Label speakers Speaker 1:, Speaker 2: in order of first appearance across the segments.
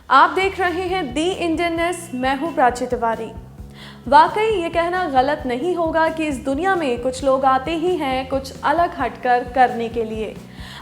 Speaker 1: आप देख रहे हैं दी इंडियन न्यूज़, मैं हूं प्राची तिवारी। वाकई ये कहना गलत नहीं होगा कि इस दुनिया में कुछ लोग आते ही हैं कुछ अलग हटकर करने के लिए।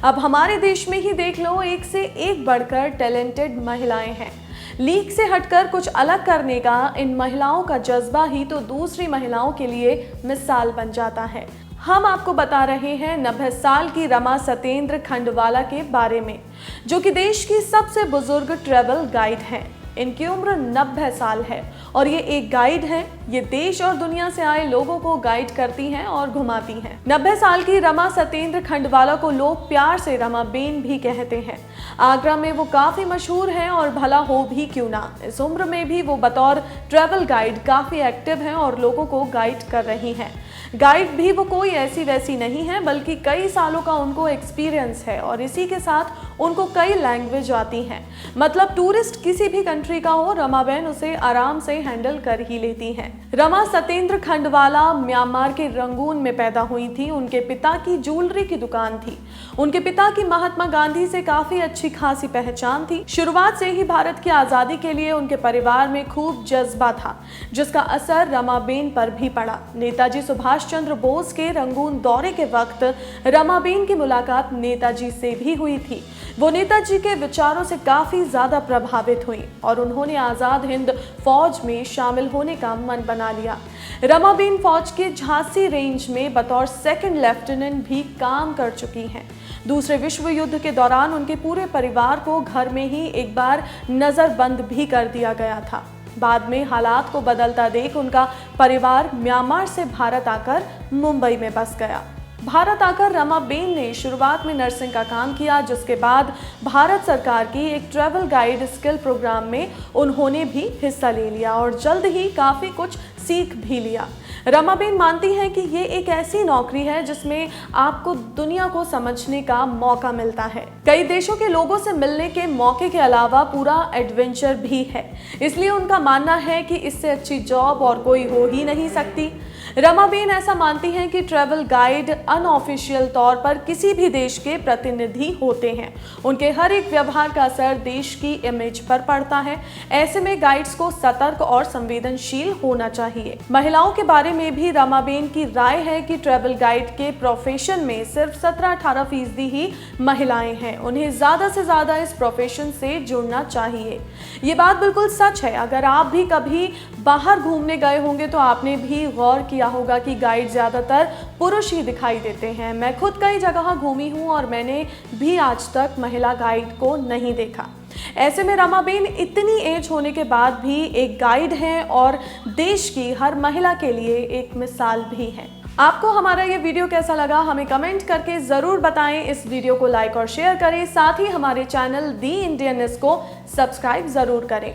Speaker 1: अब हमारे देश में ही देख लो, एक से एक बढ़कर टैलेंटेड महिलाएं हैं। लीक से हटकर कुछ अलग करने का इन महिलाओं का जज्बा ही तो दूसरी महिलाओं के लिए मिसाल बन जाता है। हम आपको बता रहे हैं 90 साल की रमा सतेंद्र खंडवाला के बारे में, जो कि देश की सबसे बुजुर्ग ट्रैवल गाइड हैं। इनकी उम्र 90 साल है और ये एक गाइड हैं। ये देश और दुनिया से आए लोगों को गाइड करती हैं और घुमाती हैं। 90 साल की रमा सतेंद्र खंडवाला को लोग प्यार से रमा बेन भी कहते हैं। आगरा में वो काफ़ी मशहूर हैं और भला हो भी क्यों ना, इस उम्र में भी वो बतौर ट्रैवल गाइड काफ़ी एक्टिव हैं और लोगों को गाइड कर रही हैं। गाइड भी वो कोई ऐसी वैसी नहीं है, बल्कि कई सालों का उनको एक्सपीरियंस है और इसी के साथ उनको कई लैंग्वेज आती हैं। मतलब टूरिस्ट किसी भी कंट्री का हो, रमा बेन उसे आराम से हैंडल कर ही लेती हैं। रमा सतेंद्र खंडवाला म्यांमार के रंगून में पैदा हुई थी। उनके पिता की ज्वेलरी की दुकान थी। उनके पिता की महात्मा गांधी से काफी अच्छी खासी पहचान थी। शुरुआत से ही भारत की आजादी के लिए उनके परिवार में खूब जज्बा था, जिसका असर रमा बेन पर भी पड़ा। नेताजी सुभाष चंद्र बोस के रंगून दौरे के वक्त रमा बेन की मुलाकात नेताजी से भी हुई थी। वो नेताजी के विचारों से काफी ज्यादा प्रभावित हुई और उन्होंने आजाद हिंद फौज में शामिल होने का मन बना लिया। रमा बेन फौज के झांसी रेंज में बतौर सेकंड लेफ्टिनेंट भी काम कर चुकी हैं। दूसरे विश्व युद्ध के दौरान उनके पूरे परिवार को घर में ही एक बार नजरबंद भी कर दिया गया था। बाद में हालात को बदलता देख उनका परिवार म्यांमार से भारत आकर मुंबई में बस गया। भारत आकर रमा बेन ने शुरुआत में नर्सिंग का काम किया, जिसके बाद भारत सरकार की एक ट्रैवल गाइड स्किल प्रोग्राम में उन्होंने भी हिस्सा ले लिया और जल्द ही काफ़ी कुछ सीख भी लिया। रमा बेन मानती हैं कि ये एक ऐसी नौकरी है जिसमें आपको दुनिया को समझने का मौका मिलता है। कई देशों के लोगों से मिलने के मौके के अलावा पूरा एडवेंचर भी है। इसलिए उनका मानना है कि इससे अच्छी जॉब और कोई हो ही नहीं सकती। रमा बेन ऐसा मानती हैं कि ट्रैवल गाइड अनऑफिशियल तौर पर किसी भी देश के प्रतिनिधि होते हैं। उनके हर एक व्यवहार का असर देश की इमेज पर पड़ता है। ऐसे में गाइड्स को सतर्क और संवेदनशील होना चाहिए। महिलाओं के बारे में भी रमा बेन की राय है कि ट्रैवल गाइड के प्रोफेशन में सिर्फ 17-18% ही महिलाएं हैं। उन्हें ज्यादा से ज्यादा इस प्रोफेशन से जुड़ना चाहिए। ये बात बिल्कुल सच है। अगर आप भी कभी बाहर घूमने गए होंगे तो आपने भी गौर किया होगा कि गाइड ज्यादातर पुरुष ही दिखाई देते हैं। मैं खुद कई जगह घूमी हूँ और मैंने भी आज तक महिला गाइड को नहीं देखा। ऐसे में रमा बेन इतनी एज होने के बाद भी एक गाइड हैं और देश की हर महिला के लिए एक मिसाल भी हैं। आपको हमारा ये वीडियो कैसा लगा हमें कमेंट करके ज़रूर बताएं। इस वीडियो को लाइक और शेयर करें, साथ ही हमारे चैनल दी इंडियन न्यूज़ को सब्सक्राइब ज़रूर करें।